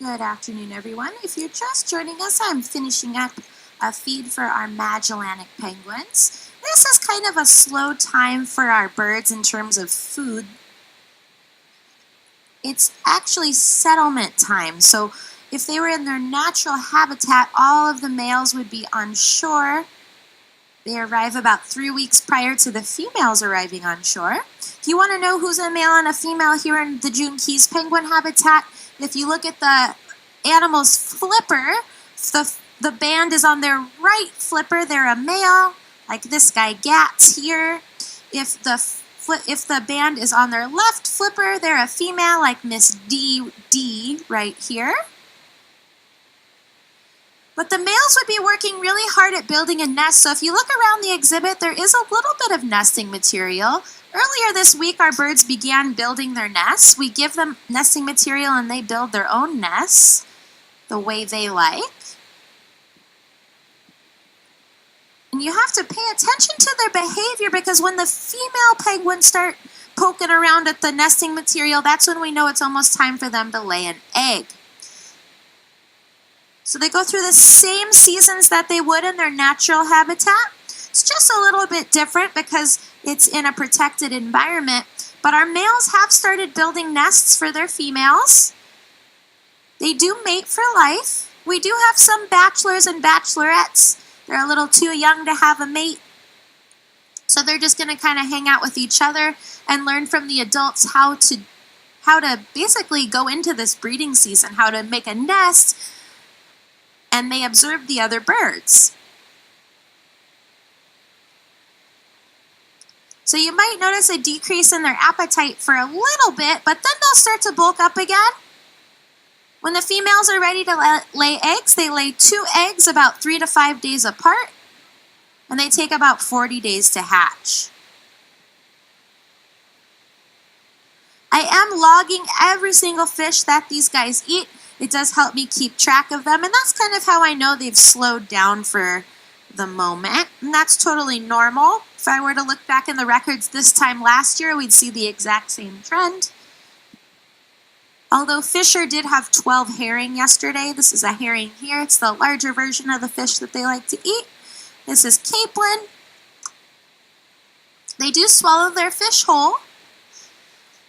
Good afternoon, everyone. If you're just joining us, I'm finishing up a feed for our Magellanic penguins. This is kind of a slow time for our birds in terms of food. It's actually settlement time, so if they were in their natural habitat, all of the males would be on shore. They arrive about 3 weeks prior to the females arriving on shore. If you want to know who's a male and a female here in the June Keys penguin habitat, if you look at the animal's flipper, the band is on their right flipper, they're a male, like this guy Gats here. If the band is on their left flipper, they're a female, like Miss D right here. But the males would be working really hard at building a nest, so if you look around the exhibit, there is a little bit of nesting material. Earlier this week, our birds began building their nests. We give them nesting material and they build their own nests the way they like. And you have to pay attention to their behavior, because when the female penguins start poking around at the nesting material, that's when we know it's almost time for them to lay an egg. So they go through the same seasons that they would in their natural habitat. It's just a little bit different because it's in a protected environment. But our males have started building nests for their females. They do mate for life. We do have some bachelors and bachelorettes. They're a little too young to have a mate. So they're just going to kind of hang out with each other and learn from the adults how to basically go into this breeding season, how to make a nest. And they observe the other birds. So you might notice a decrease in their appetite for a little bit, but then they'll start to bulk up again. When the females are ready to lay eggs, they lay 2 eggs about 3 to 5 days apart, and they take about 40 days to hatch. I am logging every single fish that these guys eat. It does help me keep track of them, and that's kind of how I know they've slowed down for the moment, and that's totally normal. If I were to look back in the records this time last year, we'd see the exact same trend. Although Fisher did have 12 herring yesterday, this is a herring here. It's the larger version of the fish that they like to eat. This is capelin. They do swallow their fish whole.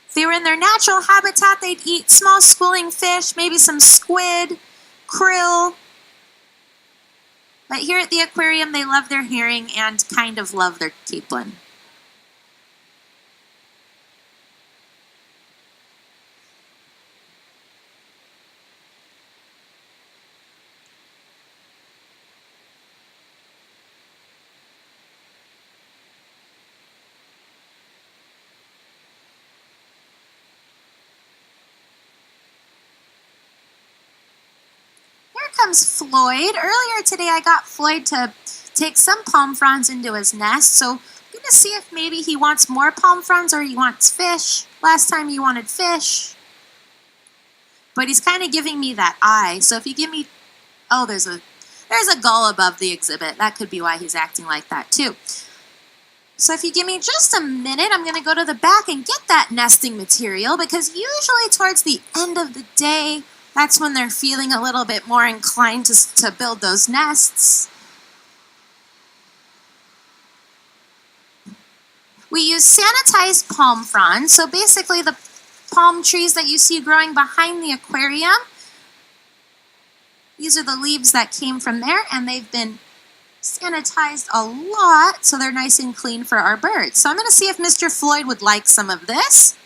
If they were in their natural habitat, they'd eat small schooling fish, maybe some squid, krill. But here at the aquarium, they love their herring and kind of love their capelin. Comes Floyd. Earlier today I got Floyd to take some palm fronds into his nest, so I'm going to see if maybe he wants more palm fronds or he wants fish. Last time he wanted fish. But he's kind of giving me that eye, so if you give me... Oh, there's a gull above the exhibit. That could be why he's acting like that too. So if you give me just a minute, I'm going to go to the back and get that nesting material, because usually towards the end of the day, that's when they're feeling a little bit more inclined to build those nests. We use sanitized palm fronds. So basically the palm trees that you see growing behind the aquarium, these are the leaves that came from there, and they've been sanitized a lot so they're nice and clean for our birds. So I'm going to see if Mr. Floyd would like some of this.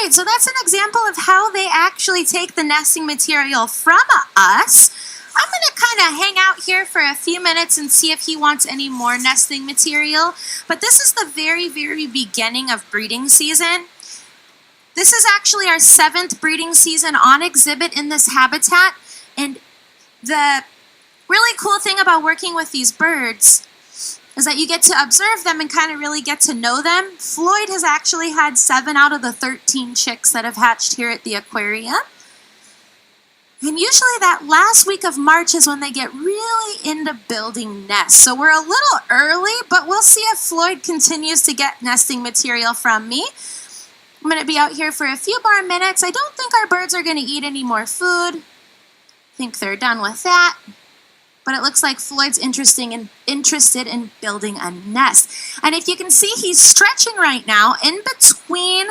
right, so that's an example of how they actually take the nesting material from us. I'm going to kind of hang out here for a few minutes and see if he wants any more nesting material. But this is the very, very beginning of breeding season. This is actually our 7th breeding season on exhibit in this habitat. And the really cool thing about working with these birds is that you get to observe them and kind of really get to know them. Floyd has actually had 7 out of the 13 chicks that have hatched here at the aquarium. And usually that last week of March is when they get really into building nests. So we're a little early, but we'll see if Floyd continues to get nesting material from me. I'm going to be out here for a few more minutes. I don't think our birds are going to eat any more food. I think they're done with that. But it looks like Floyd's interested in building a nest. And if you can see, he's stretching right now in between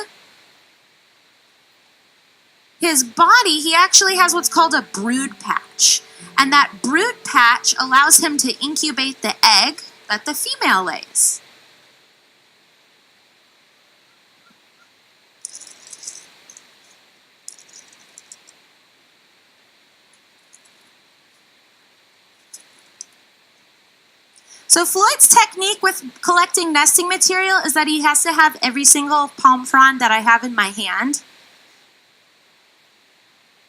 his body. He actually has what's called a brood patch. And that brood patch allows him to incubate the egg that the female lays. So Floyd's technique with collecting nesting material is that he has to have every single palm frond that I have in my hand.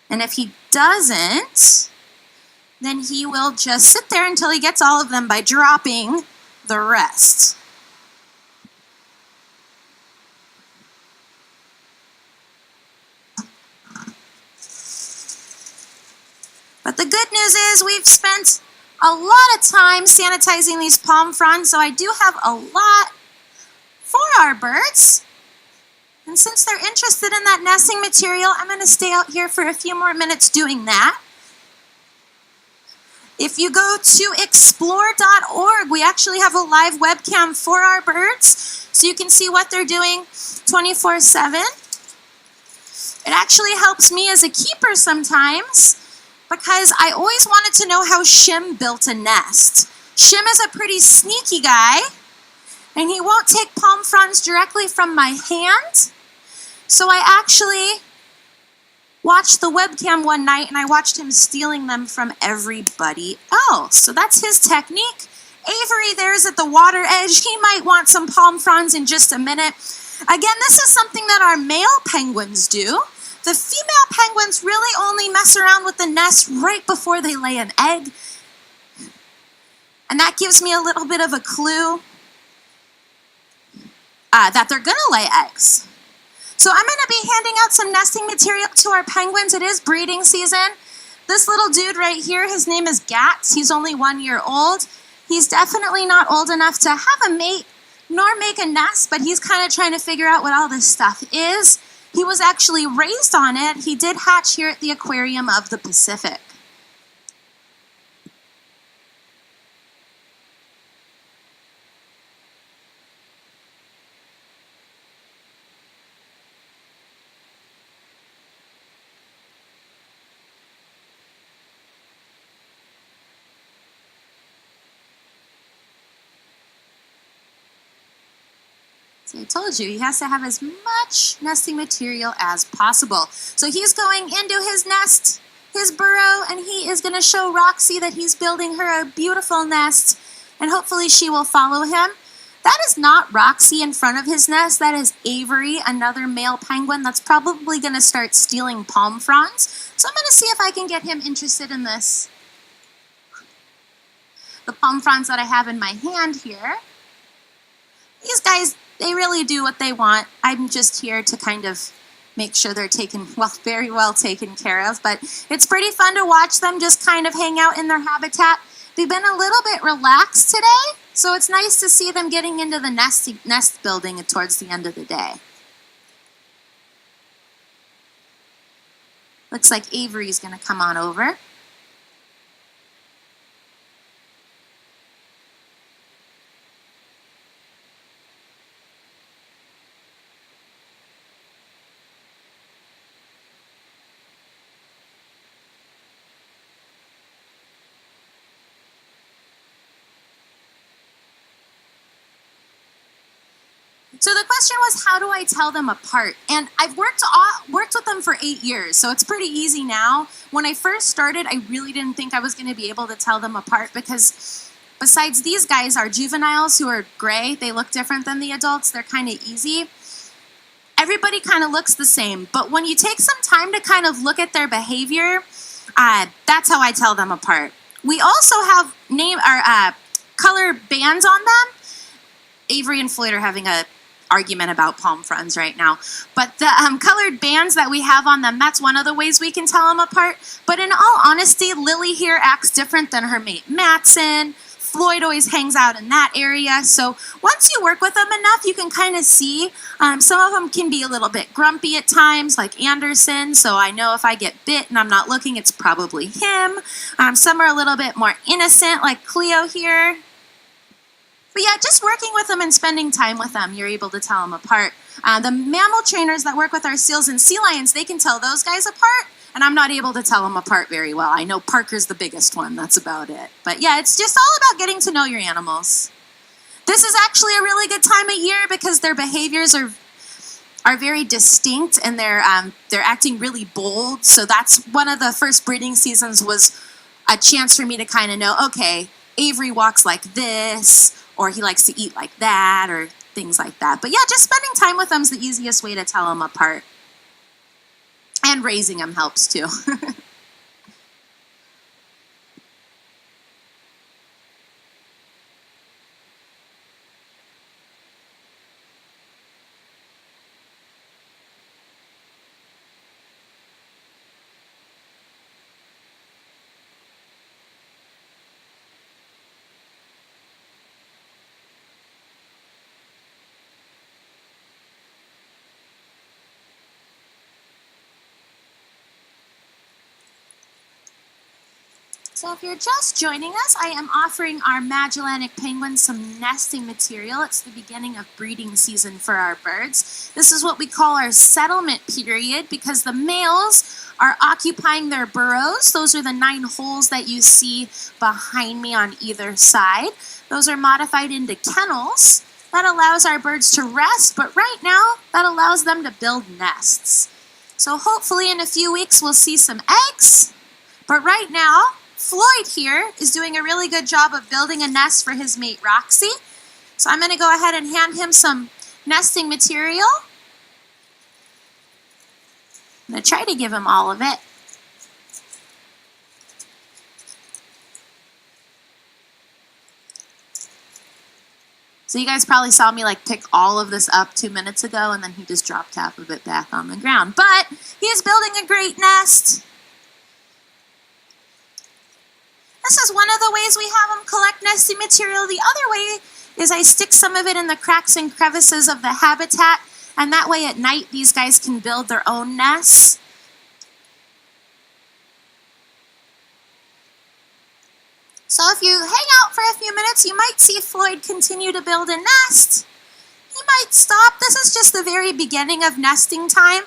And if he doesn't, then he will just sit there until he gets all of them by dropping the rest. But the good news is we've spent a lot of time sanitizing these palm fronds, so I do have a lot for our birds. And since they're interested in that nesting material, I'm going to stay out here for a few more minutes doing that. If you go to explore.org, we actually have a live webcam for our birds, so you can see what they're doing 24/7. It actually helps me as a keeper sometimes, because I always wanted to know how Shim built a nest. Shim is a pretty sneaky guy, and he won't take palm fronds directly from my hand. So I actually watched the webcam one night, and I watched him stealing them from everybody else. So that's his technique. Avery there's at the water edge. He might want some palm fronds in just a minute. Again, this is something that our male penguins do. The female penguins really only mess around with the nest right before they lay an egg. And that gives me a little bit of a clue that they're going to lay eggs. So I'm going to be handing out some nesting material to our penguins. It is breeding season. This little dude right here, his name is Gats. He's only 1 year old. He's definitely not old enough to have a mate nor make a nest, but he's kind of trying to figure out what all this stuff is. He was actually raised on it. He did hatch here at the Aquarium of the Pacific. So I told you, he has to have as much nesting material as possible. So he's going into his nest, his burrow, and he is going to show Roxy that he's building her a beautiful nest, and hopefully she will follow him. That is not Roxy in front of his nest. That is Avery, another male penguin that's probably going to start stealing palm fronds. So I'm going to see if I can get him interested in this. The palm fronds that I have in my hand here. These guys, they really do what they want. I'm just here to kind of make sure they're taken, well, very well taken care of. But it's pretty fun to watch them just kind of hang out in their habitat. They've been a little bit relaxed today, so it's nice to see them getting into the nest building towards the end of the day. Looks like Avery's going to come on over. So the question was, how do I tell them apart? And I've worked with them for 8 years, so it's pretty easy now. When I first started, I really didn't think I was going to be able to tell them apart because besides these guys, our juveniles who are gray, they look different than the adults. They're kind of easy. Everybody kind of looks the same, but when you take some time to kind of look at their behavior, that's how I tell them apart. We also have color bands on them. Avery and Floyd are having a argument about palm fronds right now. But the colored bands that we have on them, that's one of the ways we can tell them apart. But in all honesty, Lily here acts different than her mate Matson. Floyd always hangs out in that area. So once you work with them enough, you can kind of see. Some of them can be a little bit grumpy at times, like Anderson. So I know if I get bit and I'm not looking, it's probably him. Some are a little bit more innocent, like Cleo here. But yeah, just working with them and spending time with them, you're able to tell them apart. The mammal trainers that work with our seals and sea lions, they can tell those guys apart, and I'm not able to tell them apart very well. I know Parker's the biggest one, that's about it. But yeah, it's just all about getting to know your animals. This is actually a really good time of year because their behaviors are very distinct and they're acting really bold. So that's one of the first breeding seasons was a chance for me to kind of know, okay, Avery walks like this, or he likes to eat like that, or things like that. But yeah, just spending time with them is the easiest way to tell them apart. And raising them helps too. So if you're just joining us, I am offering our Magellanic penguins some nesting material. It's the beginning of breeding season for our birds. This is what we call our settlement period because the males are occupying their burrows. Those are the 9 holes that you see behind me on either side. Those are modified into kennels. That allows our birds to rest, but right now, that allows them to build nests. So hopefully in a few weeks, we'll see some eggs. But right now, Floyd here is doing a really good job of building a nest for his mate Roxy. So I'm going to go ahead and hand him some nesting material. I'm going to try to give him all of it. So you guys probably saw me like pick all of this up 2 minutes ago and then he just dropped half of it back on the ground. But he is building a great nest. This is one of the ways we have them collect nesting material. The other way is I stick some of it in the cracks and crevices of the habitat, and that way at night these guys can build their own nests. So if you hang out for a few minutes, you might see Floyd continue to build a nest. He might stop. This is just the very beginning of nesting time.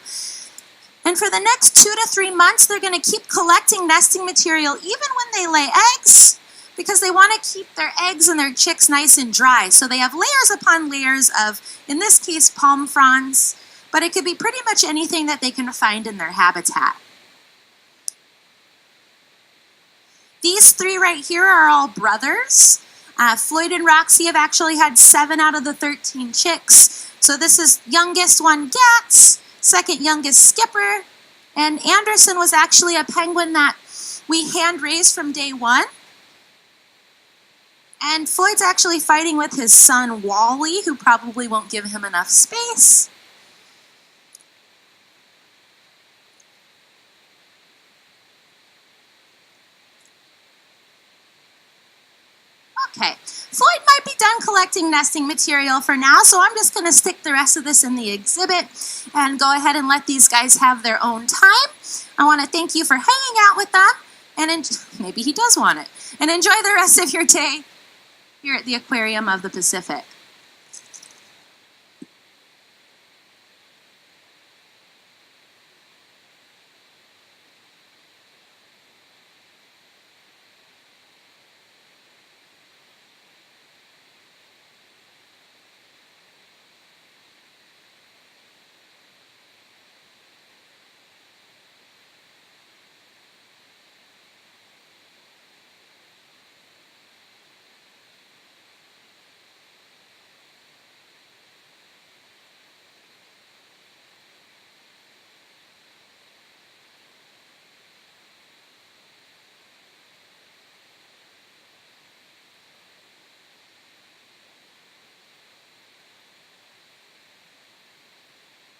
And for the next 2 to 3 months, they're going to keep collecting nesting material even when they lay eggs because they want to keep their eggs and their chicks nice and dry. So they have layers upon layers of, in this case, palm fronds, but it could be pretty much anything that they can find in their habitat. These 3 right here are all brothers. Floyd and Roxy have actually had 7 out of the 13 chicks. So this is youngest one, Gats. Second youngest Skipper, and Anderson was actually a penguin that we hand raised from day 1. And Floyd's actually fighting with his son Wally, who probably won't give him enough space. Okay, Floyd might be done collecting nesting material for now, so I'm just going to stick the rest of this in the exhibit and go ahead and let these guys have their own time. I want to thank you for hanging out with them, and maybe he does want it, and enjoy the rest of your day here at the Aquarium of the Pacific.